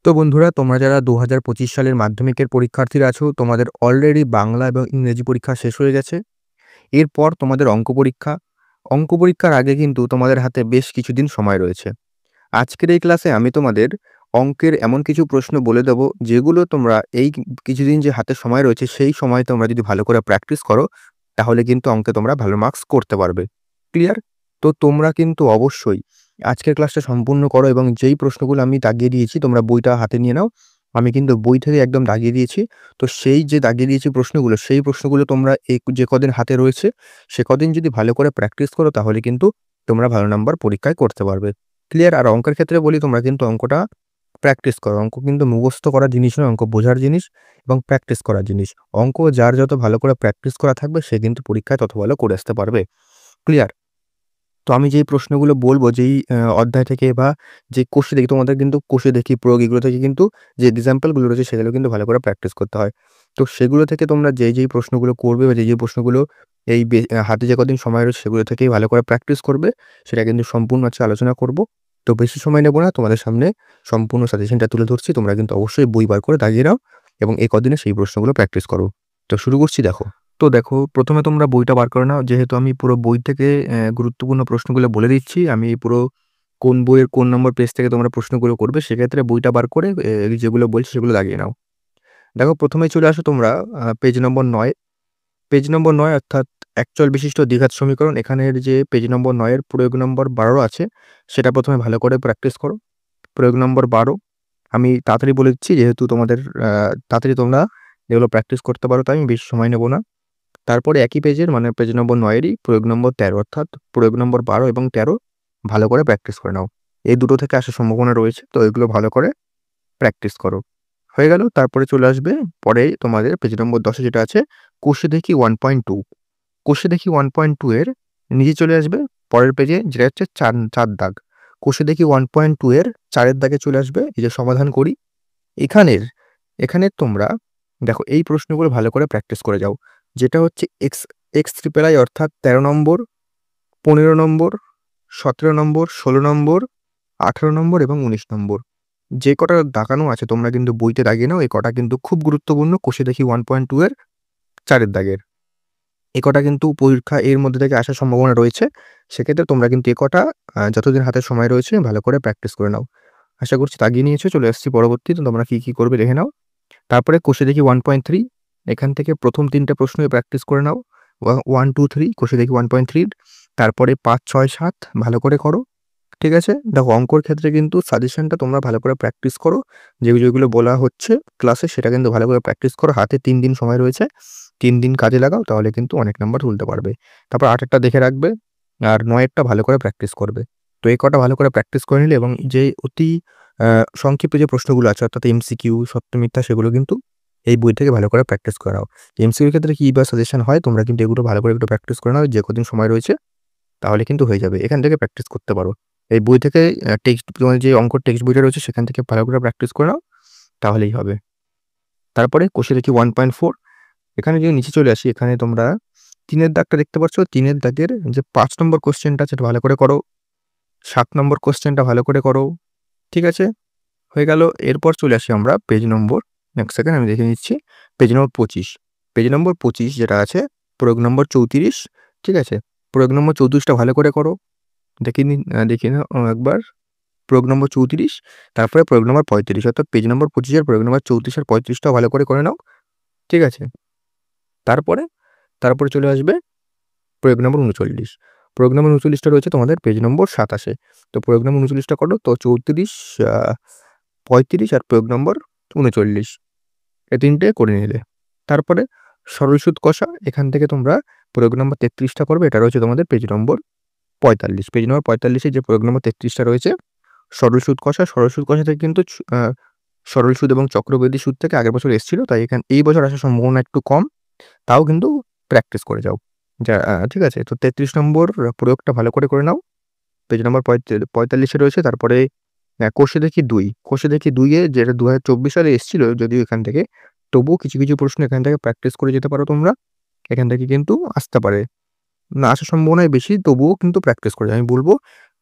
তো বন্ধুরা, তোমরা যারা ২০২৫ সালের মাধ্যমিকের পরীক্ষার্থীরা আছো, তোমাদের অলরেডি বাংলা এবং ইংরেজি পরীক্ষা শেষ হয়ে গেছে। এরপর তোমাদের অঙ্ক পরীক্ষা। অঙ্ক পরীক্ষার আগে কিন্তু তোমাদের হাতে বেশ কিছুদিন সময় রয়েছে। আজকের এই ক্লাসে আমি তোমাদের অঙ্কের এমন কিছু প্রশ্ন বলে দেব, যেগুলো তোমরা এই কিছুদিন যে হাতে সময় রয়েছে, সেই সময় তোমরা যদি ভালো করে প্র্যাকটিস করো, তাহলে কিন্তু অঙ্কে তোমরা ভালো মার্কস করতে পারবে। ক্লিয়ার? তো তোমরা কিন্তু অবশ্যই আজকের ক্লাসটা সম্পূর্ণ করো এবং যেই প্রশ্নগুলো আমি দাগিয়ে দিয়েছি তোমরা বইটা হাতে নিয়ে নাও। আমি কিন্তু বই থেকে একদম দাগিয়ে দিয়েছি। তো সেই যে দাগিয়ে দিয়েছি প্রশ্নগুলো, সেই প্রশ্নগুলো তোমরা এই যে কদিন হাতে রয়েছে, সে কদিন যদি ভালো করে প্র্যাকটিস করো, তাহলে কিন্তু তোমরা ভালো নাম্বার পরীক্ষায় করতে পারবে। ক্লিয়ার? আর অঙ্কের ক্ষেত্রে বলি, তোমরা কিন্তু অঙ্কটা প্র্যাকটিস করো। অঙ্ক কিন্তু মুখস্থ করার জিনিস নয়, অঙ্ক বোঝার জিনিস এবং প্র্যাকটিস করার জিনিস। অঙ্ক যার যত ভালো করে প্র্যাকটিস করা থাকবে, সে কিন্তু পরীক্ষায় তত ভালো করে আসতে পারবে। ক্লিয়ার? তো আমি যেই প্রশ্নগুলো বলব, যেই অধ্যায় থেকে বা যে কোষে দেখি, তোমাদের কিন্তু কোষে দেখি, প্রয়োগ, এগুলো থেকে কিন্তু যে এক্সাম্পলগুলো রয়েছে, সেগুলো কিন্তু ভালো করে প্র্যাকটিস করতে হয়। তো সেগুলো থেকে তোমরা যেই প্রশ্নগুলো করবে বা যেই প্রশ্নগুলো এই হাতে যে কদিন সময় রয়েছে, সেগুলো থেকেই ভালো করে প্র্যাকটিস করবে, সেটা কিন্তু সম্পূর্ণ আজকে আলোচনা করব। তো বেশি সময় নেব না, তোমাদের সামনে সম্পূর্ণ সাজেশনটা তুলে ধরছি। তোমরা কিন্তু অবশ্যই বই বার করে দাগিয়ে নাও এবং এই কদিনে সেই প্রশ্নগুলো প্র্যাকটিস করো। তো শুরু করছি, দেখো। তো দেখো, ১ম এ তোমরা বইটা বার করে নাও। যেহেতু আমি পুরো বই থেকে গুরুত্বপূর্ণ প্রশ্নগুলো বলে দিচ্ছি, আমি পুরো কোন বইয়ের কোন নম্বর পেজ থেকে তোমরা প্রশ্নগুলো করবে, সেক্ষেত্রে বইটা বার করে যেগুলো বলছি সেগুলো দাগিয়ে নাও। দেখো, ১ম এই চলে আসো তোমরা পেজ নম্বর ৯। পেজ নম্বর ৯ অর্থাৎ একচল বিশিষ্ট দ্বিঘাত সমীকরণ। এখানের যে পেজ নম্বর ৯ এর প্রয়োগ নম্বর ১২ আছে, সেটা ১ম এ ভালো করে প্র্যাকটিস করো। প্রয়োগ নম্বর ১২ আমি তাড়াতাড়ি বলে দিচ্ছি, যেহেতু তোমাদের তাড়াতাড়ি তোমরা এগুলো প্র্যাকটিস করতে পারো, তাই আমি বেশি সময় নেব না। তারপরে একই পেজের, মানে পেজ নম্বর ৯ এরই প্রয়োগ নম্বর ১৩, অর্থাৎ প্রয়োগ নম্বর ১২ এবং ১৩ ভালো করে প্র্যাকটিস করে নাও। এই দুটো থেকে আসার সম্ভাবনা রয়েছে, তো এগুলো ভালো করে প্র্যাকটিস করো। হয়ে গেল? তারপরে চলে আসবে পরে তোমাদের পেজ নম্বর ১০ এ যেটা আছে, কোষে দেখি 1.2। কোষে দেখি 1.2 এর নিচে চলে আসবে পরের পেজে, যেটা হচ্ছে ৪ দাগ। কোষে দেখি 1.2 এর ৪ এর দাগে চলে আসবে এই যে সমাধান করি। এখানের এখানে তোমরা দেখো, এই প্রশ্নগুলো ভালো করে প্র্যাকটিস করে যাও। যেটা হচ্ছে এক্স ট্রিপল আই, অর্থাৎ ১৩ নম্বর, ১৫ নম্বর, ১৭ নম্বর, ১৬ নম্বর, ১৮ নম্বর এবং ১৯ নম্বর। যে কটা দাগানো আছে তোমরা কিন্তু বইতে দাগিয়ে নাও। এই কটা কিন্তু খুব গুরুত্বপূর্ণ, কোষে দেখি 1.2 এর ৪ এর দাগের। এ কটা কিন্তু পরীক্ষা এর মধ্যে থেকে আসার সম্ভাবনা রয়েছে। সেক্ষেত্রে তোমরা কিন্তু এ কটা যতদিন হাতে সময় রয়েছে ভালো করে প্র্যাকটিস করে নাও। আশা করছি দাগিয়ে নিয়েছো। চলে আসছি পরবর্তীতে, তোমরা কি করবে দেখে নাও। তারপরে কোষে দেখি 1.3, এখান থেকে প্রথম ৩ টে প্রশ্নই প্র্যাকটিস করে নাও। 1, 2, 3 কোষে দেখি 1.3, তারপরে ৫, ৬, ৭ ভালো করে করো। ঠিক আছে? দেখো, অঙ্কর ক্ষেত্রে কিন্তু সাজেশনটা তোমরা ভালো করে প্র্যাকটিস করো। যেগুলো বলা হচ্ছে ক্লাসে, সেটা কিন্তু ভালো করে প্র্যাকটিস করো। হাতে ৩ দিন সময় রয়েছে। ৩ দিন কাজে লাগাও, তাহলে কিন্তু অনেক নাম্বার তুলতে পারবে। তারপর ৮ এরটা দেখে রাখবে আর ৯ এরটা ভালো করে প্র্যাকটিস করবে। তো এই কটা ভালো করে প্র্যাকটিস করে নিলে এবং যে অতি আ সংক্ষিপ্ত যে প্রশ্নগুলো আছে, অর্থাৎ এমসিকিউ, সত্য মিথ্যা, সেগুলো কিন্তু এই বই থেকে ভালো করে প্র্যাকটিস করাও। এমসিকিউর ক্ষেত্রে কি বা সাজেশন হয়, তোমরা কিন্তু এগুলো ভালো করে একটু প্র্যাকটিস করে নাও। যে কদিন সময় রয়েছে তাহলে কিন্তু হয়ে যাবে। এখান থেকে প্র্যাকটিস করতে পারো। এই বই থেকে টেক্সট, তোমার যে অঙ্কর টেক্সট বইটা রয়েছে, সেখান থেকে ভালো করে প্র্যাকটিস করে নাও, তাহলেই হবে। তারপরে কোষে দেখি 1.4, এখানে যদি নিচে চলে আসি, এখানে তোমরা ৩ এর দাগটা দেখতে পাচ্ছ। ৩ এর দাগের যে ৫ নম্বর কোয়েশ্চেনটা আছে, সেটা ভালো করে করো। ৭ নম্বর কোয়েশ্চেনটা ভালো করে করো। ঠিক আছে? হয়ে গেল। এরপর চলে আসি আমরা পেজ নম্বর, এক সেকেন্ড আমি দেখে নিচ্ছি। পেজ নম্বর ২৫। পেজ নম্বর ২৫ যেটা আছে, প্রয়োগ নম্বর ৩৪। ঠিক আছে? প্রয়োগ নম্বর ৩৪টা ভালো করে করো। দেখে নাও একবার। প্রয়োগ নম্বর ৩৪, তারপরে প্রয়োগ নম্বর ৩৫, অর্থাৎ পেজ নম্বর ২৫ এর প্রয়োগ নম্বর ৩৪ আর ৩৫টাও ভালো করে নাও। ঠিক আছে? তারপরে চলে আসবে প্রয়োগ নম্বর ৩৯। প্রয়োগ নম্বর ৩৯টা রয়েছে তোমাদের পেজ নম্বর ২৭ এ। তো প্রয়োগ নম্বর ৩৯টা করো। তো ৩৪, ৩৫ আর প্রয়োগ নম্বর ৩৯, এই ৩ টে করে নিলে। তারপরে সরল সুদ কষা, এখান থেকে তোমরা প্রয়োগ নম্বর ৩৩টা করবে। এটা রয়েছে তোমাদের পেজ নম্বর ৪৫। পেজ নম্বর ৪৫ এ যে প্রয়োগ নম্বর ৩৩টা রয়েছে, সরল সুদ কষা। সরল সুদ কষা থেকে কিন্তু সরল সুদ এবং চক্রবৃদ্ধি সুদ থেকে আগের বছর এসেছিল, তাই এই বছর আসার সম্ভাবনা একটু কম। তাও কিন্তু প্র্যাকটিস করে যাও। ঠিক আছে? তো ৩৩ নম্বর প্রয়োগটা ভালো করে নাও। পেজ নম্বর ৪৫ এ রয়েছে। তারপরে কোষে দেখি ২। কোষে দেখি ২ এ, যেটা ২০২৪ সালে এসেছিল যদিও এখান থেকে, তবুও কিছু প্রশ্ন এখান থেকে প্র্যাকটিস করে যেতে পারো তোমরা। এখান থেকে কিন্তু আসতে পারে। না আসার সম্ভাবনাই বেশি, তবুও কিন্তু প্র্যাকটিস করে যাও। আমি বলব,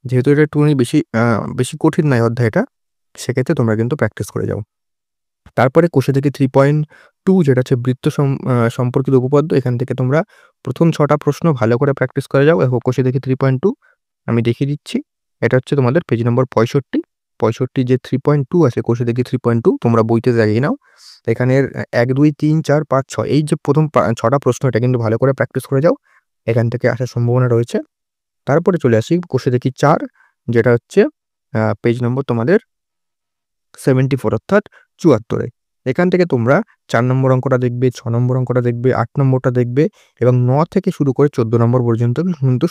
যেহেতু এটা একটুখানি বেশি কঠিন নয় অধ্যায়টা, সেক্ষেত্রে তোমরা কিন্তু প্র্যাকটিস করে যাও। তারপরে কোষে থেকে 3.2 যেটা হচ্ছে বৃত্ত সম্পর্কিত উপপাদ্য, এখান থেকে তোমরা প্রথম 6টা প্রশ্ন ভালো করে প্র্যাকটিস করে যাও। দেখো কোষে থেকে 3.2 আমি দেখিয়ে দিচ্ছি। এটা হচ্ছে তোমাদের পেজ নম্বর 65। 65 যে 3.2 আছে কোষে থেকে 3.2 তোমরা বইতে দাগিয়ে নাও। এখানের 1, 2, 3, 4, 5, 6 এই যে প্রথম 6টা প্রশ্ন এটা কিন্তু ভালো করে প্র্যাকটিস করে যাও। এখান থেকে আসার সম্ভাবনা রয়েছে। তারপরে চলে আসি কোষে থেকে 4 যেটা হচ্ছে পেজ নম্বর তোমাদের 74 অর্থাৎ 74 এ। এখান থেকে তোমরা 4 নম্বর অঙ্কটা দেখবে, 6 নম্বর অঙ্কটা দেখবে, 8 নম্বরটা দেখবে এবং 9 থেকে শুরু করে 14 নম্বর পর্যন্ত কিন্তু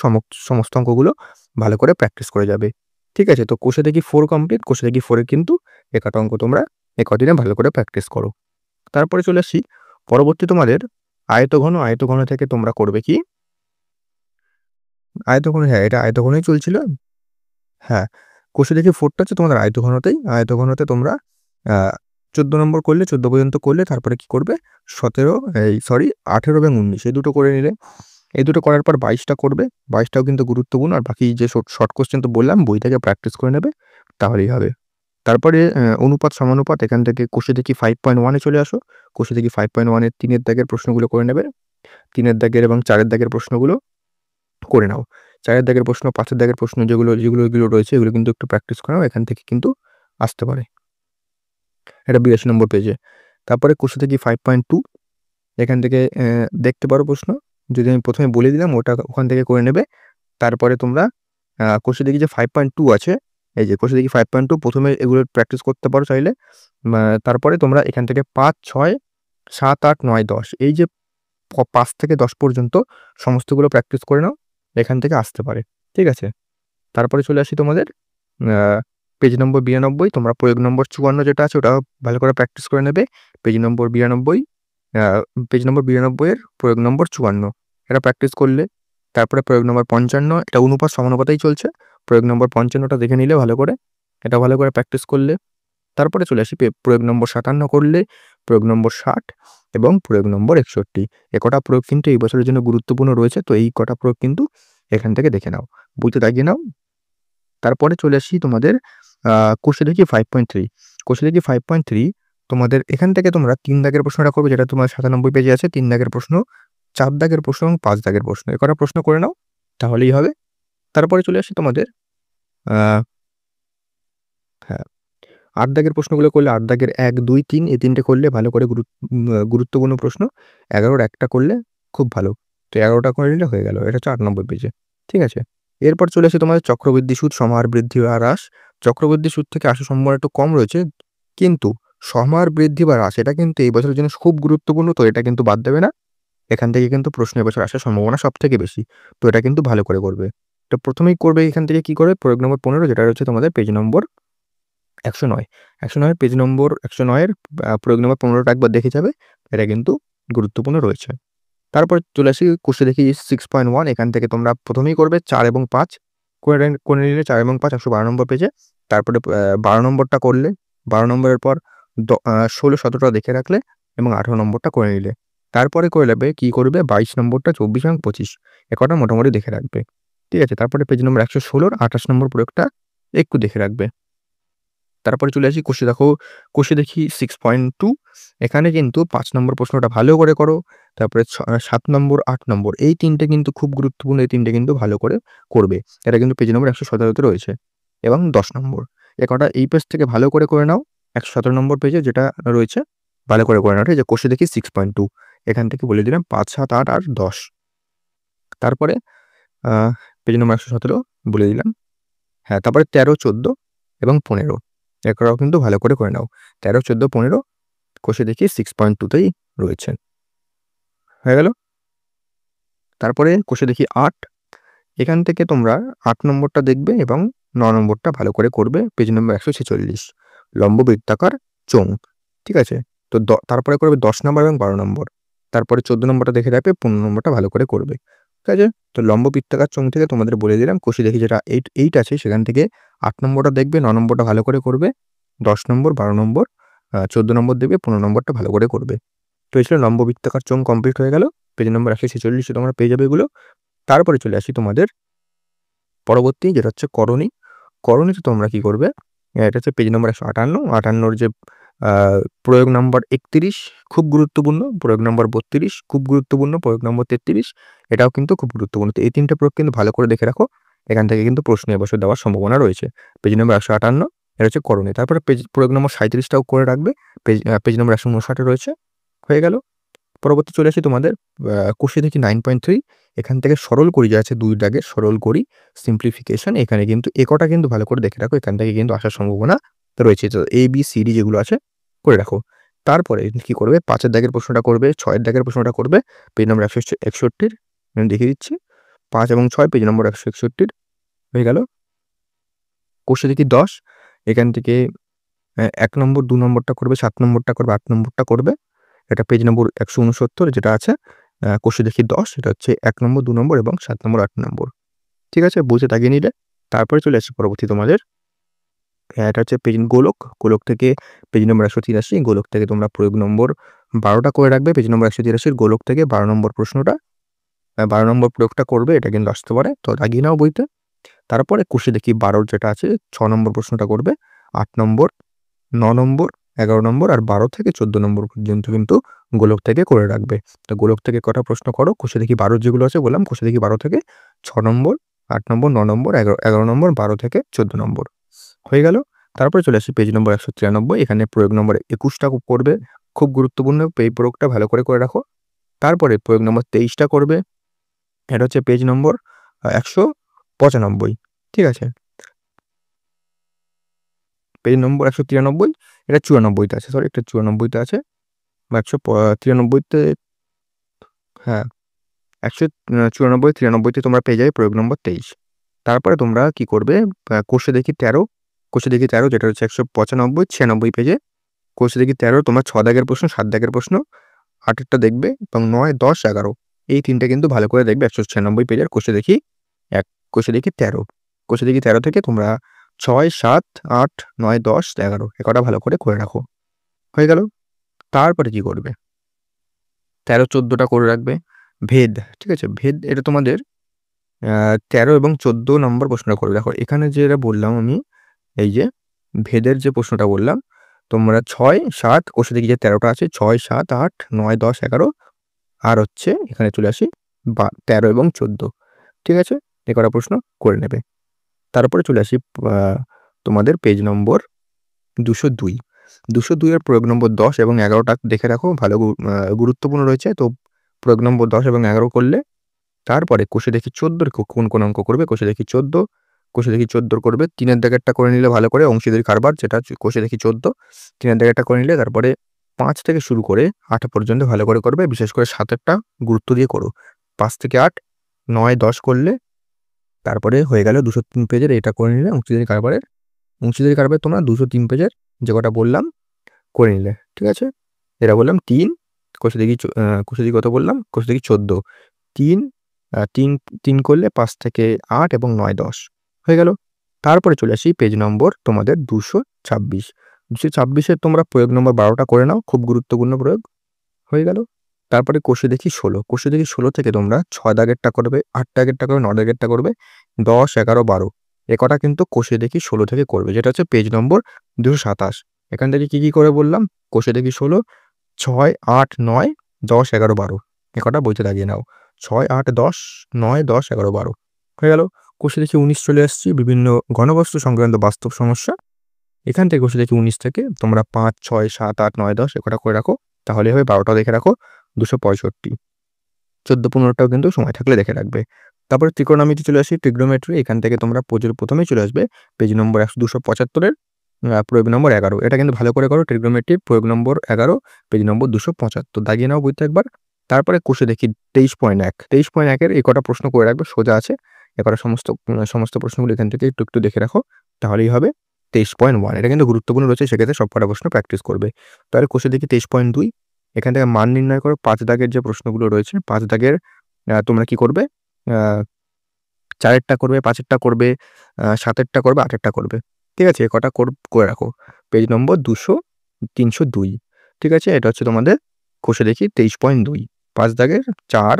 সমস্ত অঙ্কগুলো ভালো করে প্র্যাকটিস করে যাবে। ঠিক আছে? তো কোষে দেখি 4 কমপ্লিট। কোষে দেখি 4 এর কিন্তু এ কটা অঙ্ক তোমরা এ কদিনে ভালো করে প্র্যাকটিস করো। তারপরে চলে আসি পরবর্তী তোমাদের আয়তঘন। আয়তঘন থেকে তোমরা করবে কি? আয়তঘন, হ্যাঁ, এটা আয়তঘনই চলছিল। হ্যাঁ, কোষে দেখি 4 টা হচ্ছে তোমাদের আয়তঘনতেই। আয়তঘনতে তোমরা আ 14 নম্বর করলে, 14 পর্যন্ত করলে তারপরে কি করবে? 18 এবং 19 এই দুটো করে নিলে। এই দুটো করার পর 22 টা করবে। 22 টাও কিন্তু গুরুত্বপূর্ণ। আর বাকি যে শর্ট কোয়েশ্চেন তো বললাম বই থেকে প্র্যাকটিস করে নেবে, তাহলেই হবে। তারপরে অনুপাত সমানুপাত এখান থেকে কোষে দেখি 5.1 এ চলে আসো। কোষে দেখি 5.1 এর 3 এর দাগের প্রশ্নগুলো করে নেবে। 3 এর দাগের এবং 4 এর দাগের প্রশ্নগুলো করে নাও। 4 এর দাগের প্রশ্ন, 5 এর দাগের প্রশ্ন যেগুলো রয়েছে এগুলো কিন্তু একটু প্র্যাকটিস করে নাও। এখান থেকে কিন্তু আসতে পারে। এটা 82 নম্বর পেজে। তারপরে কোষে দেখি 5.2 এখান থেকে দেখতে পারো প্রশ্ন। যদি আমি ১ম এ বলে দিলাম ওখান থেকে করে নেবে। তারপরে তোমরা কোষে দেখি যে 5.2 আছে, এই যে কোষে দেখি 5.2 ১ম এ এগুলো প্র্যাকটিস করতে পারো চাইলে। তারপরে তোমরা এখান থেকে ৫, ৬, ৭, ৮, ৯, ১০ এই যে ৫ থেকে 10 পর্যন্ত সমস্তগুলো প্র্যাকটিস করে নাও। এখান থেকে আসতে পারে। ঠিক আছে? তারপরে চলে আসি তোমাদের আ পেজ নম্বর 92 তোমরা প্রয়োগ নম্বর ৫৪ যেটা আছে ওটাও ভালো করে প্র্যাকটিস করে নেবে। পেজ নম্বর 92 আ পেজ নম্বর 92 এর প্রয়োগ নম্বর ৫৪ এটা প্র্যাকটিস করলে। তারপরে প্রয়োগ নম্বর ৫৫ এটা অনুপাত সমানুপাতেই চলছে। প্রয়োগ নম্বর ৫৫ টা দেখে নিলে ভালো করে। এটা ভালো করে প্র্যাকটিস করলে। তারপরে চলে আসি প্রয়োগ নম্বর ৫৭ করলে, প্রয়োগ নম্বর ৬০ এবং প্রয়োগ নম্বর ৬১। এ কটা প্রয়োগ কিন্তু এই বছরের জন্য গুরুত্বপূর্ণ রয়েছে। তো এই কটা প্রয়োগ কিন্তু এখান থেকে দেখে নাও। বইতে দাগিয়ে নাও। তারপরে চলে আসি তোমাদের আ কোষে দেখি 5.3 কোষে দেখি 5.3 তোমাদের এখান থেকে তোমরা ৩ দাগের প্রশ্নটা করবে যেটা তোমার ৯৭ পেজে আছে। ৩ দাগের প্রশ্ন, ৪ দাগের প্রশ্ন এবং ৫ দাগের প্রশ্ন। এ কটা প্রশ্ন করে নাও, তাহলেই হবে। তারপরে চলে আসি তোমাদের আ হ্যাঁ, ৮ দাগের প্রশ্নগুলো করলে ৮ দাগের ১, ২, ৩ এই ৩ টে করলে ভালো করে গুরুত্বপূর্ণ প্রশ্ন। ১১ র একটা করলে খুব ভালো। তো ১১ টা করে নিলে হয়ে গেল। এটা হচ্ছে ৮ নম্বর পেজে। ঠিক আছে? এরপর চলে আসি তোমাদের চক্রবৃদ্ধি সুদ, সমাহার বৃদ্ধি বা হ্রাস। চক্রবৃদ্ধি সুদ থেকে আসার সম্ভাবনা একটু কম রয়েছে। কিন্তু সমাহার বৃদ্ধি বা হ্রাস এটা কিন্তু এই বছরের জন্য খুব গুরুত্বপূর্ণ। তো এটা কিন্তু বাদ দেবে না। এখান থেকে কিন্তু প্রশ্ন এবছর আসার সম্ভাবনা সবথেকে বেশি। তো এটা কিন্তু ভালো করে করবে। তো ১ম এই করবে এখান থেকে কি করবে? প্রয়োগ নম্বর ১৫ যেটা হচ্ছে তোমাদের পেজ নম্বর ১০৯ ১০৯ পেজ নম্বর ১০৯ এর প্রয়োগ নম্বর ১৫ টা একবার দেখে যাবে। এটা কিন্তু গুরুত্বপূর্ণ রয়েছে। তারপর চলে আসি কোষে দেখি 6.1 এখান থেকে তোমরা ১ম এই করবে ৪ এবং ৫ করে নিলে ৪ এবং ৫ ১১২ নম্বর পেজে। তারপরে ১২ নম্বরটা করলে, ১২ নম্বরের পর ১৬, ১৭ টা দেখে রাখলে এবং ১৮ নম্বরটা করে নিলে। তারপরে করে নেবে কি করবে ২২ নম্বরটা, ২৪ এবং ২৫ এ কটা মোটামুটি দেখে রাখবে। ঠিক আছে? তারপরে পেজ নম্বর ১১৬ র ২৮ নম্বর প্রয়োগটা একটু দেখে রাখবে। তারপরে চলে আসি কোষে দেখি 6.2 এখানে কিন্তু ৫ নম্বর প্রশ্নটা ভালো করে করো। তারপরে ৭ নম্বর, ৮ নম্বর এই ৩ টে কিন্তু খুব গুরুত্বপূর্ণ। এই ৩ টে কিন্তু ভালো করে করবে। এটা কিন্তু পেজ নম্বর ১১৭ তে রয়েছে এবং ১০ নম্বর। এ কটা এই পেজ থেকে ভালো করে নাও। ১১৭ নম্বর পেজে যেটা রয়েছে ভালো করে নাও। ঠিক আছে? কোষে দেখি 6.2 এখান থেকে বলে দিলাম ৫, ৭, ৮ আর ১০। তারপরে আ পেজ নম্বর ১১৭ বলে দিলাম। হ্যাঁ, তারপরে ১৩, ১৪ এবং ১৫ এগুলাও কিন্তু ভালো করে নাও। ১৩, ১৪, ১৫ কোষে দেখি 6.2 তেই রয়েছে। হয়ে গেল? তারপরে কোষে দেখি ৮ এখান থেকে তোমরা ৮ নম্বরটা দেখবে এবং ৯ নম্বরটা ভালো করে করবে। পেজ নম্বর ১৪৬ লম্ব বৃত্তাকার চোঙ। ঠিক আছে? তো তারপরে করবে ১০ নম্বর এবং ১২ নম্বর। তারপরে ১৪ নম্বরটা দেখে রাখবে, ১৫ নম্বরটা ভালো করে করবে। ঠিক আছে? তো লম্ব বৃত্তাকার চোঙ থেকে তোমাদের বলে দিলাম কোষে দেখি যেটা 8 আছে সেখান থেকে ৮ নম্বরটা দেখবে, ৯ নম্বরটা ভালো করে করবে, ১০ নম্বর, ১২ নম্বর, ১৪ নম্বর দেখবে, ১৫ নম্বরটা ভালো করে করবে। তো এই ছিল লম্ব বৃত্তাকার চোঙ কমপ্লিট হয়ে গেল। পেজ নম্বর ১৪৬ এ তোমরা পেয়ে যাবে এগুলো। তারপরে চলে আসি তোমাদের পরবর্তী যেটা হচ্ছে করণী। করণীতে তোমরা কি করবে? এটা হচ্ছে পেজ নম্বর 158। 58 যে প্রয়োগ নম্বর 31 খুব গুরুত্বপূর্ণ, প্রয়োগ নম্বর 32 খুব গুরুত্বপূর্ণ, প্রয়োগ নম্বর 33 এটাও কিন্তু খুব গুরুত্বপূর্ণ। তো এই 3টে প্রয়োগ কিন্তু ভালো করে দেখে রাখো। এখান থেকে কিন্তু প্রশ্ন এবছর দেওয়ার সম্ভাবনা রয়েছে। পেজ নম্বর 158 এটা হচ্ছে করণীয়। তারপরে প্রয়োগ নম্বর 37টাও করে রাখবে। পেজ নম্বর 159 রয়েছে। হয়ে গেল। পরবর্তী চলে আসি তোমাদের কোষে দেখি 9.3 এখান থেকে সরল করি যা আছে 2 দাগের সরল করি সিম্পলিফিকেশন এখানে কিন্তু একটা কিন্তু ভালো করে দেখে রাখো। এখান থেকে কিন্তু আসার সম্ভাবনা রয়েছে। তো A, B, C, D যেগুলো আছে করে রাখো। তারপরে কি করবে 5 এর দাগের প্রশ্নটা করবে, 6 এর দাগের প্রশ্নটা করবে পেজ নম্বর 161 আমি দেখিয়ে দিচ্ছি। 5 এবং 6 পেজ নম্বর 161 হয়ে গেল। কোষে দেখি 10 এখান থেকে 1 নম্বর 2 নম্বরটা করবে, 7 নম্বরটা করবে, 8 নম্বরটা করবে। এটা পেজ নম্বর 169 যেটা আছে কোষে দেখি 10 এটা হচ্ছে 1 নম্বর 2 নম্বর এবং 7 নম্বর 8 নম্বর। ঠিক আছে? বুঝে দাগিয়ে নিলে। তারপরে চলে আসছে পরবর্তী তোমাদের এটা হচ্ছে গোলক। গোলক থেকে পেজ নম্বর 183 গোলক থেকে তোমরা প্রয়োগ নম্বর 12টা করে রাখবে। পেজ নম্বর 183 গোলক থেকে 12 নম্বর প্রশ্নটা 12 নম্বর প্রয়োগটা করবে। এটা কিন্তু আসতে পারে। তো দাগিয়ে নাও বইতে। তারপরে কোষে দেখি 12 যেটা আছে 6 নম্বর প্রশ্নটা করবে। 8 নম্বর, 9 নম্বর, 11 নম্বর আর 12 থেকে 14 নম্বর পর্যন্ত কিন্তু গোলক থেকে করে রাখবে। তো গোলক থেকে কটা প্রশ্ন করো। কোষে দেখি 12 যেগুলো আছে বললাম কোষে দেখি 12 থেকে 6 নম্বর, 8 নম্বর, 9 নম্বর, 11 নম্বর, 12 থেকে 14 নম্বর। হয়ে গেল। তারপরে চলে আসি পেজ নম্বর 193 এখানে প্রয়োগ নম্বর 21টা করবে। খুব গুরুত্বপূর্ণ এই প্রয়োগটা ভালো করে রাখো। তারপরে প্রয়োগ নম্বর 23টা করবে। এটা হচ্ছে পেজ নম্বর 195। ঠিক আছে? পেজ নম্বর 193 এটা 94 তে আছে। সরি এটা 94 তে আছে বা 193 তে হ্যাঁ 194 93 তে তোমরা পেয়ে যাবে প্রয়োগ নম্বর 23। তারপরে তোমরা কি করবে কোষে দেখি 13 কোষে দেখি 13 যেটা হচ্ছে 195 96 পেজে কোষে দেখি 13 তোমরা 6 দাগের প্রশ্ন 7 দাগের প্রশ্ন 8 এরটা দেখবে এবং 9 10 11 এই 3টে কিন্তু ভালো করে দেখবে 196 পেজের কোষে দেখি 1 কোষে দেখি 13 কোষে দেখি 13 থেকে তোমরা 6 7 8 9 10 11 এ কটা ভালো করে রাখো। হয়ে গেল। তারপরে কি করবে 13 14টা করে রাখবে। ভেদ, ঠিক আছে? ভেদ এটা তোমাদের 13 এবং 14 নম্বর প্রশ্নটা করবে। দেখো এখানে যেটা বললাম আমি এই যে ভেদের যে প্রশ্নটা বললাম তোমরা 6 7 কোষে দেখি যে 13টা আছে 6 7 8 9 10 11 আর হচ্ছে এখানে চলে আসি 13 এবং 14। ঠিক আছে? এ কটা প্রশ্ন করে নেবে। তারপরে চলে আসি তোমাদের পেজ নম্বর 202 202 এর প্রয়োগ নম্বর 10 এবং 11টা দেখে রাখো ভালো গুরুত্বপূর্ণ রয়েছে। তো প্রয়োগ নম্বর 10 এবং 11 করলে তারপরে কোষে দেখি 14 কোন অঙ্ক করবে কোষে দেখি 14 কোষে দেখি 14 করবে 3 এর দাগেরটা করে নিলে ভালো করে অংশীদারি কারবার যেটা কোষে দেখি 14 3 এর দাগেরটা করে নিলে তারপরে 5 থেকে শুরু করে 8 পর্যন্ত ভালো করে করবে। বিশেষ করে 7 এরটা গুরুত্ব দিয়ে করো। 5 থেকে 8 9 10 করলে তারপরে হয়ে গেল 203 পেজের এটা করে নিলে অংশীদারি কারবার তোমরা 203 পেজের যে কটা বললাম করে নিলে। ঠিক আছে? এটা বললাম 3 কোষে দেখি কত বললাম কোষে দেখি 14 3 3 করলে 5 থেকে 8 এবং 9 10 হয়ে গেল। তারপরে চলে আসি পেজ নম্বর তোমাদের 226 226 এর তোমরা প্রয়োগ নম্বর 12টা করে নাও। খুব গুরুত্বপূর্ণ প্রয়োগ। হয়ে গেল। তারপরে কোষে দেখি 16 কোষে দেখি 16 থেকে তোমরা 6 দাগেরটা করবে 8 দাগেরটা করবে 9 দাগেরটা করবে 10 11 12 এ কটা কিন্তু কোষে দেখি 16 থেকে করবে যেটা হচ্ছে পেজ নম্বর 227। এখান থেকে কি করে বললাম কোষে দেখি 16 6 8 9 10 11 12 এ কটা বইতে দাগিয়ে নাও 6 8 10 9 10 11 12 হয়ে গেল। কোষে দেখি 19 চলে আসছি বিভিন্ন ঘনবস্তু সংক্রান্ত বাস্তব সমস্যা। এখান থেকে কোষে দেখি 19 থেকে তোমরা 5 6 7 8 9 10 এ কটা করে রাখো তাহলে হবে 12টা দেখে রাখো 265 14 15টাও কিন্তু সময় থাকলে দেখে রাখবে। তারপরে ত্রিকোণমিতি চলে আসি ট্রিগনোমেট্রি এখান থেকে তোমরা প্রথমেই চলে আসবে পেজ নম্বর 275 এর প্রয়োগ নম্বর 11 এটা কিন্তু ভালো করে করো ট্রিগনোমেট্রির প্রয়োগ নম্বর 11 পেজ নম্বর 275 দাগিয়ে নাও বইতে একবার। তারপরে কোষে দেখি 23.1 23.1 এর এই কটা প্রশ্ন করে রাখবে সোজা আছে এ কটা সমস্ত প্রশ্নগুলো এখান থেকে একটু দেখে রাখো তাহলেই হবে 23.1 এটা কিন্তু গুরুত্বপূর্ণ রয়েছে সেক্ষেত্রে সব কটা প্রশ্ন প্র্যাকটিস করবে। তাহলে কোষে দেখি 23.2 এখান থেকে মান নির্ণয় করো 5 দাগের যে প্রশ্নগুলো রয়েছে 5 দাগের তোমরা কি করবে 4 এরটা করবে 5 এরটা করবে 7 এরটা করবে 8 এরটা করবে। ঠিক আছে? এ কটা করে রাখো পেজ নম্বর 302। ঠিক আছে? এটা হচ্ছে তোমাদের কোষে দেখি 23.2 5 দাগের 4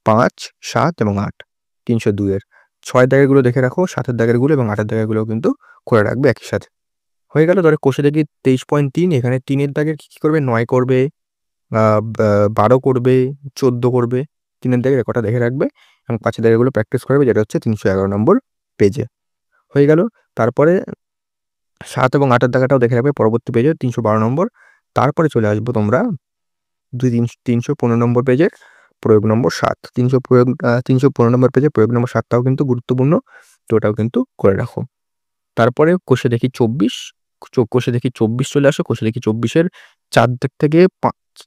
5 7 এবং 8 302 এর 6 দাগেরগুলো দেখে রাখো 7 এর দাগেরগুলো এবং 8 এর দাগেরগুলো কিন্তু করে রাখবে একই সাথে। হয়ে গেল। ধরে কোষে দেখি 23.3, এখানে 3-এর দাগে কী করবে, 9 করবে, 12 করবে, 14 করবে। 3-এর দাগের কটা দেখে রাখবে এবং 5-এর দাগেরগুলো প্র্যাকটিস করবে, যেটা হচ্ছে 311 নম্বর পেজে। হয়ে গেল। তারপরে 7 এবং 8-এর দাগাটাও দেখে রাখবে পরবর্তী পেজে 312 নম্বর। তারপরে চলে আসবো তোমরা 315 নম্বর পেজের প্রয়োগ নম্বর 7। 315 নম্বর পেজে প্রয়োগ নম্বর 7টাও কিন্তু গুরুত্বপূর্ণ, তো ওটাও কিন্তু করে রাখো। তারপরে কোষে দেখি 24, কোষে দেখি 24 চলে আসো। কোষে দেখি 24-এর 4 দাগ থেকে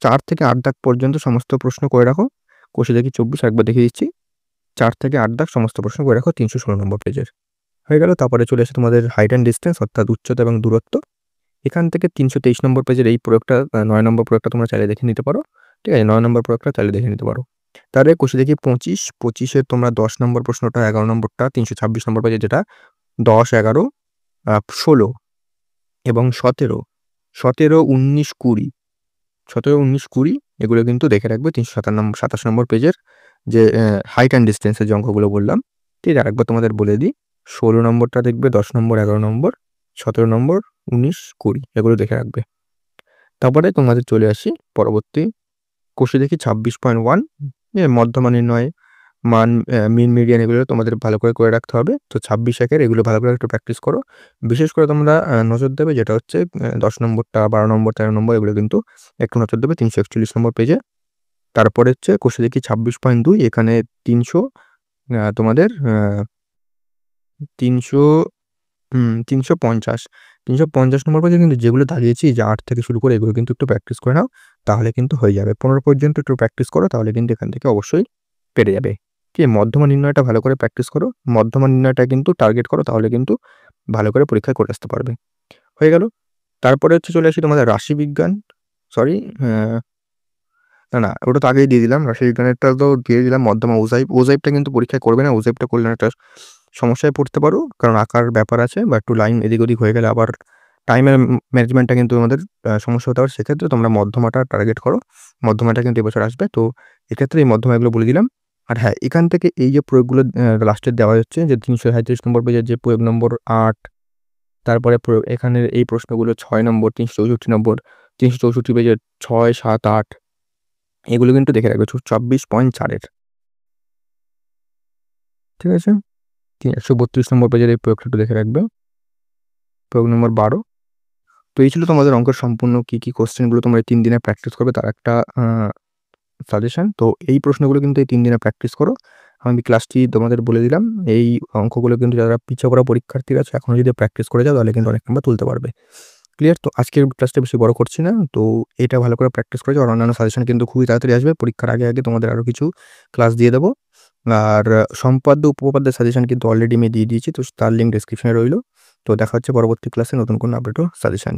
4 থেকে 8 দাগ পর্যন্ত সমস্ত প্রশ্ন করে রাখো। কোষে দেখি 24 একবার দেখিয়ে দিচ্ছি, 4 থেকে 8 দাগ সমস্ত প্রশ্ন করে রাখো 316 নম্বর পেজের। হয়ে গেল। তারপরে চলে আসে তোমাদের হাইট অ্যান্ড ডিসটেন্স, অর্থাৎ উচ্চতা এবং দূরত্ব। এখান থেকে 323 নম্বর পেজের এই প্রয়োগটা, 9 নম্বর প্রয়োগটা তোমরা চাইলে দেখে নিতে পারো। ঠিক আছে, 9 নম্বর প্রয়োগটা চাইলে দেখে নিতে পারো। তাহলে কোষে দেখি 25, 25-এর তোমরা 10 নম্বর প্রশ্নটা, 11 নম্বরটা 326 নম্বর পেজে, যেটা 10, 11, 16 এবং 17, 17, 19, 20, 17, 19, 20 এগুলো কিন্তু দেখে রাখবে 327 নম্বর পেজের যে হাইট অ্যান্ড ডিসটেন্সের যে অঙ্কগুলো বললাম। ঠিক আছে, আরেকবার তোমাদের বলে দিই। 16 নম্বরটা দেখবে, 10 নম্বর, 11 নম্বর, 17 নম্বর, 19, 20 এগুলো দেখে রাখবে। তারপরে তোমাদের চলে আসি পরবর্তী কোষে দেখি 26.1, মধ্যমা নির্ণয়, মান, মিন, মিডিয়ান এগুলো তোমাদের ভালো করে রাখতে হবে। তো 26 একের এগুলো ভালো করে একটু প্র্যাকটিস করো। বিশেষ করে তোমরা নজর দেবে যেটা হচ্ছে 10 নম্বরটা, 12 নম্বর, 13 নম্বর এগুলো কিন্তু একটু নজর দেবে 341 নম্বর পেজে। তারপরে হচ্ছে কোষে দেখি 26.2, এখানে 300 তোমাদের 350 নম্বর পেজে কিন্তু যেগুলো দাগিয়েছি, যে 8 থেকে শুরু করে এগুলো কিন্তু একটু প্র্যাকটিস করে নাও, তাহলে কিন্তু হয়ে যাবে। 15 পর্যন্ত একটু প্র্যাকটিস করো, তাহলে কিন্তু এখান থেকে অবশ্যই পেরে যাবে। ঠিক আছে, মধ্যমা নির্ণয়টা ভালো করে প্র্যাকটিস করো, মধ্যমা নির্ণয়টা কিন্তু টার্গেট করো, তাহলে কিন্তু ভালো করে পরীক্ষায় করে আসতে পারবে। হয়ে গেল। তারপরে হচ্ছে চলে আসি তোমাদের রাশিবিজ্ঞান, সরি না ওটা তো আগেই দিয়ে দিলাম। রাশিবিজ্ঞানেরটা তো দিয়ে দিলাম। মধ্যমা ওজাইবটা কিন্তু পরীক্ষায় করবে না। ওজাইবটা করলে একটা সমস্যায় পড়তে পারো, কারণ আঁকার ব্যাপার আছে বা একটু লাইন এদিক ওদিক হয়ে গেলে আবার টাইমের ম্যানেজমেন্টটা কিন্তু আমাদের সমস্যা হতে পারে। সেক্ষেত্রে তোমরা মধ্যমাটা টার্গেট করো, মধ্যমাটা কিন্তু এবছর আসবে। তো এক্ষেত্রে এই মধ্যমাগুলো বলে দিলাম। আর হ্যাঁ, এখান থেকে এই যে প্রয়োগগুলো লাস্টে দেওয়া হচ্ছে, যে 337 নম্বর পেজের যে প্রয়োগ নম্বর 8, তারপরে এখানের এই প্রশ্নগুলো 6 নম্বর, 364 নম্বর, 364 পেজের 6, 7, 8 এগুলো কিন্তু দেখে রাখবে 24.4-এর। ঠিক আছে, 132 নম্বর পেজের এই প্রয়োগটা একটু দেখে রাখবে, প্রয়োগ নম্বর 12। তো এই ছিল তোমাদের অঙ্কের সম্পূর্ণ কী কোশ্চেনগুলো তোমরা এই 3 দিনে প্র্যাকটিস করবে তার একটা সাজেশন। তো এই প্রশ্নগুলো কিন্তু এই 3 দিনে প্র্যাকটিস করো। আমি ক্লাসটি তোমাদের বলে দিলাম। এই অঙ্কগুলো কিন্তু যারা পিছিয়ে পড়া পরীক্ষার্থীরা আছে, এখনও যদি প্র্যাকটিস করে যাও তাহলে কিন্তু অনেক নাম্বার তুলতে পারবে। ক্লিয়ার? তো আজকের ক্লাসটা বেশি বড় করছি না। তো এটা ভালো করে প্র্যাকটিস করে যাও। আর অন্যান্য সাজেশন কিন্তু খুবই তাড়াতাড়ি আসবে। পরীক্ষার আগে তোমাদের আরও কিছু ক্লাস দিয়ে দেবো। আর সম্পাদ্য উপপাদ্যের সাজেশন কিন্তু অলরেডি আমি দিয়ে দিয়েছি। তো তার লিঙ্ক ডেসক্রিপশনে রইল। তো দেখা হচ্ছে পরবর্তী ক্লাসে নতুন কোনো আপডেট ও সাজেশন নিয়ে।